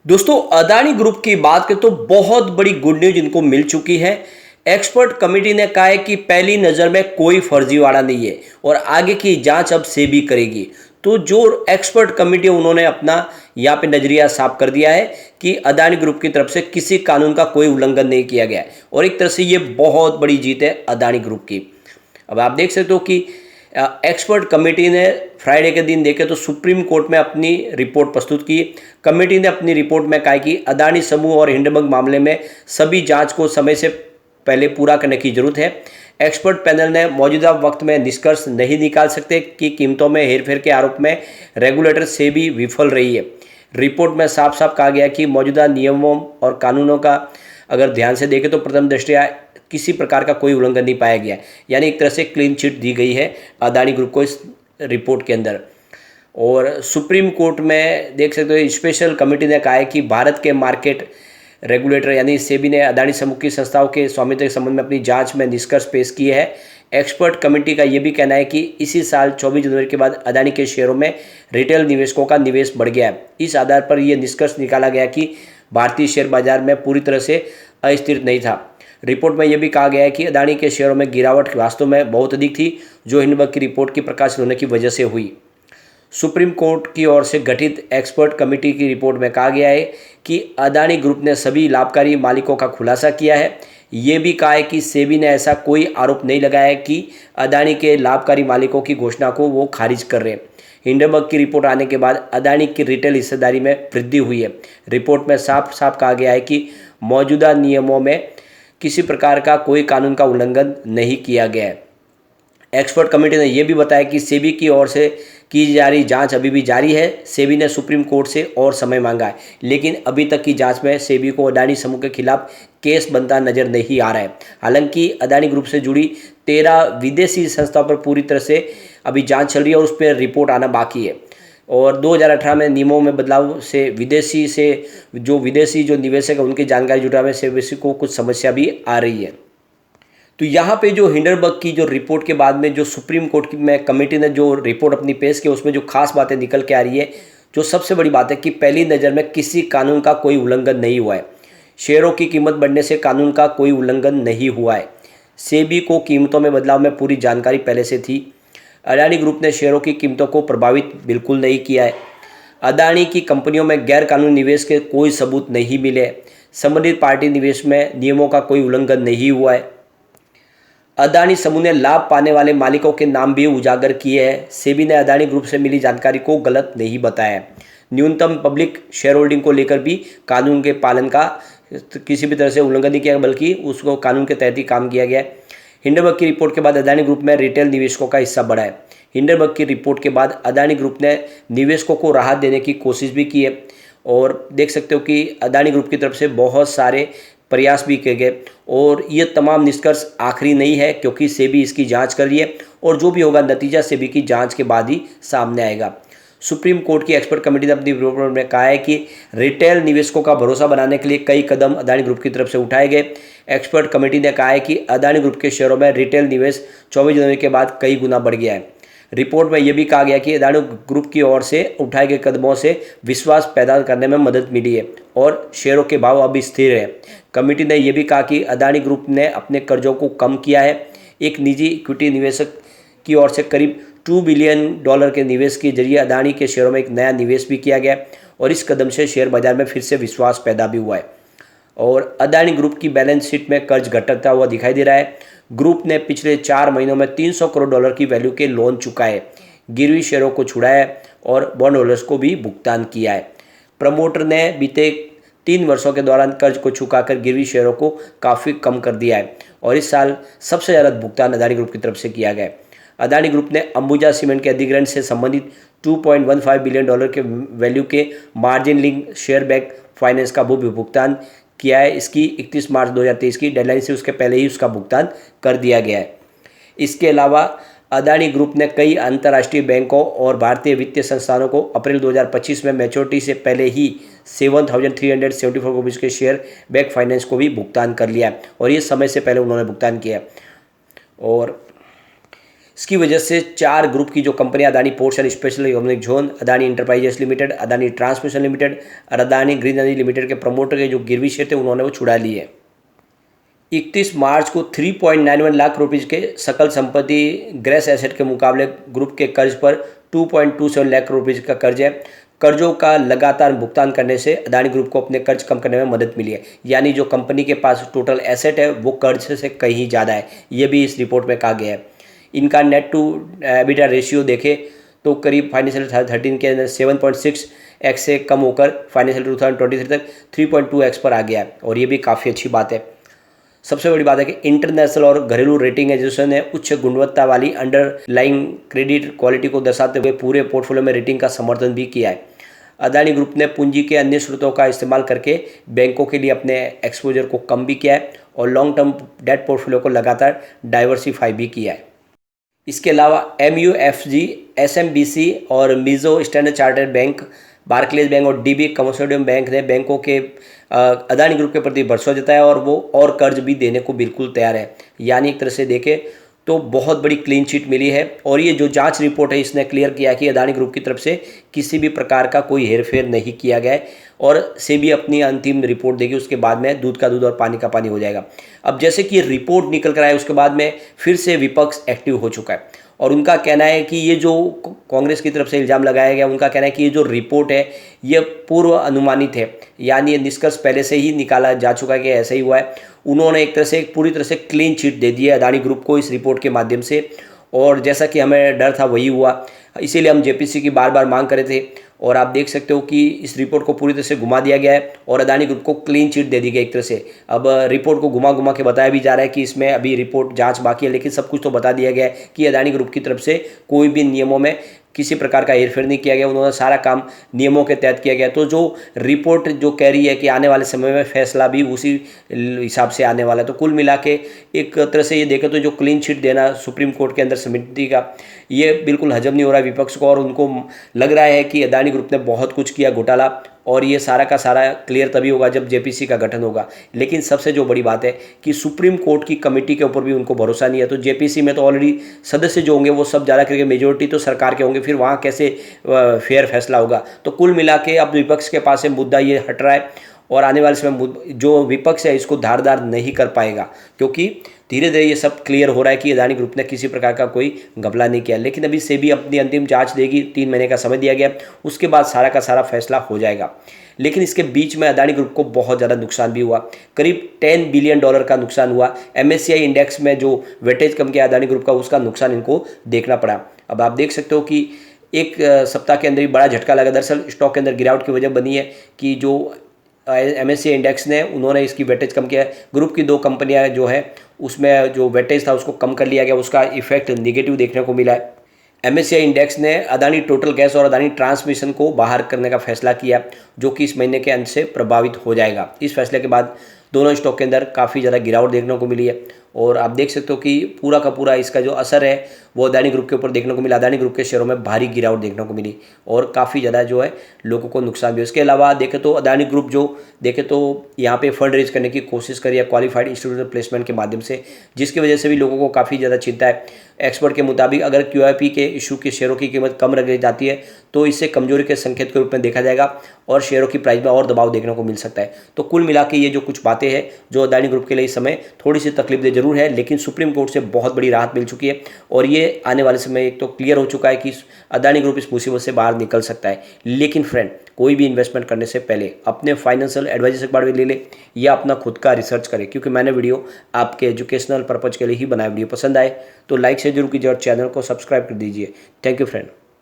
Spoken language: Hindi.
दोस्तों अदानी ग्रुप की बात करें तो बहुत बड़ी गुड न्यूज इनको मिल चुकी है। एक्सपर्ट कमेटी ने कहा है कि पहली नज़र में कोई फर्जीवाड़ा नहीं है और आगे की जांच अब सेबी करेगी। तो जो एक्सपर्ट कमेटी है उन्होंने अपना यहाँ पे नजरिया साफ कर दिया है कि अदानी ग्रुप की तरफ से किसी कानून का कोई उल्लंघन नहीं किया गया है और एक तरह से ये बहुत बड़ी जीत है अदानी ग्रुप की। अब आप देख सकते हो कि एक्सपर्ट कमेटी ने फ्राइडे के दिन देखे तो सुप्रीम कोर्ट में अपनी रिपोर्ट प्रस्तुत की। कमेटी ने अपनी रिपोर्ट में कहा कि अदानी समूह और हिंडनबर्ग मामले में सभी जांच को समय से पहले पूरा करने की जरूरत है। एक्सपर्ट पैनल ने मौजूदा वक्त में निष्कर्ष नहीं निकाल सकते कि कीमतों में हेरफेर के आरोप में रेगुलेटर से भी विफल रही है। रिपोर्ट में साफ साफ कहा गया कि मौजूदा नियमों और कानूनों का अगर ध्यान से देखें तो प्रथम दृष्टया किसी प्रकार का कोई उल्लंघन नहीं पाया गया, यानी एक तरह से क्लीन चिट दी गई है अदानी ग्रुप को इस रिपोर्ट के अंदर। और सुप्रीम कोर्ट में देख सकते हो स्पेशल कमेटी ने कहा है कि भारत के मार्केट रेगुलेटर यानी सेबी ने अदानी समूह की संस्थाओं के स्वामित्व के संबंध में अपनी जांच में निष्कर्ष पेश किए हैं। एक्सपर्ट कमेटी का यह भी कहना है कि इसी साल 24 जनवरी के बाद अदानी के शेयरों में रिटेल निवेशकों का निवेश बढ़ गया है। इस आधार पर यह निष्कर्ष निकाला गया कि भारतीय शेयर बाजार में पूरी तरह से अस्थिर नहीं था। रिपोर्ट में यह भी कहा गया है कि अदानी के शेयरों में गिरावट वास्तव में बहुत अधिक थी, जो हिंडनबर्ग की रिपोर्ट की प्रकाशित होने की वजह से हुई। सुप्रीम कोर्ट की ओर से गठित एक्सपर्ट कमेटी की रिपोर्ट में कहा गया है कि अदानी ग्रुप ने सभी लाभकारी मालिकों का खुलासा किया है। ये भी कहा है कि सेबी ने ऐसा कोई आरोप नहीं लगाया है कि अदानी के लाभकारी मालिकों की घोषणा को वो खारिज कर रहे हैं। हिंडनबर्ग की रिपोर्ट आने के बाद अदानी की रिटेल हिस्सेदारी में वृद्धि हुई है। रिपोर्ट में साफ साफ कहा गया है कि मौजूदा नियमों में किसी प्रकार का कोई कानून का उल्लंघन नहीं किया गया है। एक्सपर्ट कमेटी ने यह भी बताया कि सेबी की ओर से की जा रही जांच अभी भी जारी है। सेबी ने सुप्रीम कोर्ट से और समय मांगा है, लेकिन अभी तक की जांच में सेबी को अदानी समूह के खिलाफ केस बनता नजर नहीं आ रहा है। हालांकि अदानी ग्रुप से जुड़ी 13 विदेशी संस्थाओं पर पूरी तरह से अभी जांच चल रही है और उस पर रिपोर्ट आना बाकी है। और 2018 में नियमों में बदलाव से विदेशी जो निवेशक है उनकी जानकारी जुटाने से सेबी को कुछ समस्या भी आ रही है। तो यहाँ पे जो हिंडनबर्ग की जो रिपोर्ट के बाद में जो सुप्रीम कोर्ट की में कमेटी ने जो रिपोर्ट अपनी पेश की उसमें जो खास बातें निकल के आ रही है, जो सबसे बड़ी बात है कि पहली नज़र में किसी कानून का कोई उल्लंघन नहीं हुआ है। शेयरों की कीमत बढ़ने से कानून का कोई उल्लंघन नहीं हुआ है। सेबी को कीमतों में बदलाव में पूरी जानकारी पहले से थी। अदानी ग्रुप ने शेयरों की कीमतों को प्रभावित बिल्कुल नहीं किया है। अदानी की कंपनियों में गैर कानूनी निवेश के कोई सबूत नहीं मिले। संबंधित पार्टी निवेश में नियमों का कोई उल्लंघन नहीं हुआ है। अदानी समूह ने लाभ पाने वाले मालिकों के नाम भी उजागर किए हैं। सेबी ने अदानी ग्रुप से मिली जानकारी को गलत नहीं बताया। न्यूनतम पब्लिक शेयर होल्डिंग को लेकर भी कानून के पालन का किसी भी तरह से उल्लंघन नहीं किया, बल्कि उसको कानून के तहत ही काम किया गया है। हिंडनबर्ग की रिपोर्ट के बाद अदानी ग्रुप में रिटेल निवेशकों का हिस्सा बढ़ा है। हिंडनबर्ग की रिपोर्ट के बाद अदानी ग्रुप ने निवेशकों को राहत देने की कोशिश भी की है और देख सकते हो कि अदानी ग्रुप की तरफ से बहुत सारे प्रयास भी किए गए और ये तमाम निष्कर्ष आखिरी नहीं है, क्योंकि सेबी इसकी जांच कर रही है और जो भी होगा नतीजा सेबी की जांच के बाद ही सामने आएगा। सुप्रीम कोर्ट की एक्सपर्ट कमेटी ने अपनी रिपोर्ट में कहा है कि रिटेल निवेशकों का भरोसा बनाने के लिए कई कदम अदानी ग्रुप की तरफ से उठाए गए। एक्सपर्ट कमेटी ने कहा है कि अदानी ग्रुप के शेयरों में रिटेल निवेश 24 जनवरी के बाद कई गुना बढ़ गया है। रिपोर्ट में यह भी कहा गया कि अदानी ग्रुप की ओर से उठाए गए कदमों से विश्वास पैदा करने में मदद मिली है और शेयरों के भाव अब स्थिर है। कमेटी ने यह भी कहा कि अदानी ग्रुप ने अपने कर्जों को कम किया है। एक निजी इक्विटी निवेशक की ओर से करीब $2 बिलियन के निवेश के जरिए अदानी के शेयरों में एक नया निवेश भी किया गया और इस कदम से शेयर बाजार में फिर से विश्वास पैदा भी हुआ है। और अदानी ग्रुप की बैलेंस शीट में कर्ज घटता हुआ दिखाई दे रहा है। ग्रुप ने पिछले 4 महीनों में $300 करोड़ की वैल्यू के लोन चुकाए, गिरवी शेयरों को छुड़ाया और बॉन्ड होल्डर्स को भी भुगतान किया है। प्रमोटर ने बीते 3 वर्षों के दौरान कर्ज को चुकाकर गिरवी शेयरों को काफ़ी कम कर दिया है और इस साल सबसे ज़्यादा भुगतान अदानी ग्रुप की तरफ से किया गया है। अदानी ग्रुप ने अंबुजा सीमेंट के अधिग्रहण से संबंधित $2.15 बिलियन के वैल्यू के margin link share back finance का भुगतान किया है। इसकी 31 मार्च 2023 की डेडलाइन से उसके पहले ही उसका भुगतान कर दिया गया है। इसके अलावा अदानी ग्रुप ने कई अंतर्राष्ट्रीय बैंकों और भारतीय वित्तीय संस्थानों को अप्रैल 2025 में मैच्योरिटी से पहले ही 7,374 करोड़ के शेयर बैक फाइनेंस को भी भुगतान कर लिया है और ये समय से पहले उन्होंने भुगतान किया है। और इसकी वजह से 4 ग्रुप की जो कंपनियां Adani ports and special economic zone, Adani enterprises limited, Adani transmission limited और अदानी ग्रीन एनर्जी लिमिटेड के प्रमोटर के जो गिरवी शेयर थे उन्होंने वो छुड़ा लिए। 31 मार्च को 3.91 लाख रुपीज़ के सकल संपत्ति ग्रेस एसेट के मुकाबले ग्रुप के कर्ज पर 2.27 लाख रुपीज़ का कर्ज है। कर्जों का लगातार भुगतान करने से अदानी ग्रुप को अपने कर्ज कम करने में मदद मिली है, यानी जो कंपनी के पास टोटल एसेट है वो कर्ज से कहीं ज़्यादा है, ये भी इस रिपोर्ट में कहा गया है। इनका नेट टू एबिटा रेशियो देखें तो करीब फाइनेंशियल 13 के अंदर 7.6x से कम होकर फाइनेंशियल 2023 तक 3.2x पर आ गया है, और ये भी काफ़ी अच्छी बात है। सबसे बड़ी बात है कि इंटरनेशनल और घरेलू रेटिंग एजेंसियों ने उच्च गुणवत्ता वाली अंडरलाइंग क्रेडिट क्वालिटी को दर्शाते हुए पूरे पोर्टफोलियो में रेटिंग का समर्थन भी किया है। अदानी ग्रुप ने पूंजी के अन्य स्रोतों का इस्तेमाल करके बैंकों के लिए अपने एक्सपोजर को कम भी किया है और लॉन्ग टर्म डेट पोर्टफोलियो को लगातार डाइवर्सिफाई भी किया है। इसके अलावा MUFG, SMBC और Mizo standard chartered bank, Barclays bank और DB कंसोर्टियम बैंक ने बैंकों के अदानी ग्रुप के प्रति भरोसा जताया और वो और कर्ज भी देने को बिल्कुल तैयार है। यानी एक तरह से देखें तो बहुत बड़ी क्लीन चिट मिली है, और ये जो जांच रिपोर्ट है इसने क्लियर किया कि अदानी ग्रुप की तरफ से किसी भी प्रकार का कोई हेरफेर नहीं किया गया है, और सेबी अपनी अंतिम रिपोर्ट देगी, उसके बाद में दूध का दूध और पानी का पानी हो जाएगा। अब जैसे कि रिपोर्ट निकल कर आए उसके बाद में फिर से विपक्ष एक्टिव हो चुका है, और उनका कहना है कि ये जो कांग्रेस की तरफ से इल्ज़ाम लगाया गया, उनका कहना है कि ये जो रिपोर्ट है ये पूर्व अनुमानित है, यानी ये निष्कर्ष पहले से ही निकाला जा चुका है कि ऐसा ही हुआ है। उन्होंने एक तरह से पूरी तरह से क्लीन चिट दे दी है अदानी ग्रुप को इस रिपोर्ट के माध्यम से, और जैसा कि हमें डर था वही हुआ, इसीलिए हम JPC की बार बार मांग कर रहे थे, और आप देख सकते हो कि इस रिपोर्ट को पूरी तरह से घुमा दिया गया है और अदानी ग्रुप को क्लीन चिट दे दी गई एक तरह से। अब रिपोर्ट को घुमा घुमा के बताया भी जा रहा है कि इसमें अभी रिपोर्ट जांच बाकी है, लेकिन सब कुछ तो बता दिया गया है कि अदानी ग्रुप की तरफ से कोई भी नियमों में किसी प्रकार का हेरफेर नहीं किया गया, उन्होंने सारा काम नियमों के तहत किया गया। तो जो रिपोर्ट जो कह रही है कि आने वाले समय में फैसला भी उसी हिसाब से आने वाला है, तो कुल मिला के एक तरह से ये देखें तो जो क्लीन चिट देना सुप्रीम कोर्ट के अंदर समिति का, ये बिल्कुल हजम नहीं हो रहा है विपक्ष को, और उनको लग रहा है कि अदानी ग्रुप ने बहुत कुछ किया घोटाला, और ये सारा का सारा क्लियर तभी होगा जब JPC का गठन होगा। लेकिन सबसे जो बड़ी बात है कि सुप्रीम कोर्ट की कमेटी के ऊपर भी उनको भरोसा नहीं है, तो JPC में तो ऑलरेडी सदस्य जो होंगे वो सब ज़्यादा करके मेजोरिटी तो सरकार के होंगे, फिर वहाँ कैसे फेयर फैसला होगा। तो कुल मिला के अब विपक्ष के पास से मुद्दा ये हट रहा है, और आने वाले समय जो विपक्ष है इसको धारदार नहीं कर पाएगा, क्योंकि धीरे धीरे ये सब क्लियर हो रहा है कि अदानी ग्रुप ने किसी प्रकार का कोई घपला नहीं किया। लेकिन अभी सेबी अपनी अंतिम जांच देगी, 3 महीने का समय दिया गया, उसके बाद सारा का सारा फैसला हो जाएगा। लेकिन इसके बीच में अदानी ग्रुप को बहुत ज़्यादा नुकसान भी हुआ, करीब $10 बिलियन का नुकसान हुआ। MSCI इंडेक्स में जो वेटेज कम किया अदानी ग्रुप का, उसका नुकसान इनको देखना पड़ा। अब आप देख सकते हो कि एक सप्ताह के अंदर ही बड़ा झटका लगा। दरअसल स्टॉक के अंदर गिरावट की वजह बनी है कि जो MSCI इंडेक्स ने उन्होंने इसकी वेटेज कम किया है। ग्रुप की 2 कंपनियां जो है उसमें जो वेटेज था उसको कम कर लिया गया, उसका इफेक्ट नेगेटिव देखने को मिला है। MSCI इंडेक्स ने अदानी टोटल गैस और अदानी ट्रांसमिशन को बाहर करने का फैसला किया, जो कि इस महीने के अंत से प्रभावित हो जाएगा। इस फैसले के बाद दोनों स्टॉक के अंदर काफ़ी ज़्यादा गिरावट देखने को मिली है, और आप देख सकते हो कि पूरा का पूरा इसका जो असर है वो अदानी ग्रुप के ऊपर देखने को मिला। अदानी ग्रुप के शेयरों में भारी गिरावट देखने को मिली, और काफ़ी ज़्यादा जो है लोगों को नुकसान भी। इसके अलावा देखें तो अदानी ग्रुप जो देखें तो यहाँ पे फंड रेज करने की कोशिश करी है क्वालिफाइड इंस्टीट्यूशनल प्लेसमेंट के माध्यम से, जिसकी वजह से भी लोगों को काफ़ी ज़्यादा चिंता है। एक्सपर्ट के मुताबिक अगर QIP के इशू के शेयरों की कीमत कम रख जाती है तो इससे कमजोरी के संकेत के रूप में देखा जाएगा, और शेयरों की प्राइस में और दबाव देखने को मिल सकता है। तो कुल मिला के ये जो कुछ बातें हैं जो अदानी ग्रुप के लिए इस समय थोड़ी सी तकलीफदेह जरूर है, लेकिन सुप्रीम कोर्ट से बहुत बड़ी राहत मिल चुकी है, और ये आने वाले समय एक तो क्लियर हो चुका है कि अदानी ग्रुप इस मुसीबत से बाहर निकल सकता है। लेकिन फ्रेंड, कोई भी इन्वेस्टमेंट करने से पहले अपने फाइनेंशियल एडवाइजर से बारे में ले ले या अपना खुद का रिसर्च करें, क्योंकि मैंने वीडियो आपके एजुकेशनल पर्पज के लिए ही बनाया। वीडियो पसंद आए तो लाइक से जरूर कीजिए और चैनल को सब्सक्राइब कर दीजिए। Thank you friend.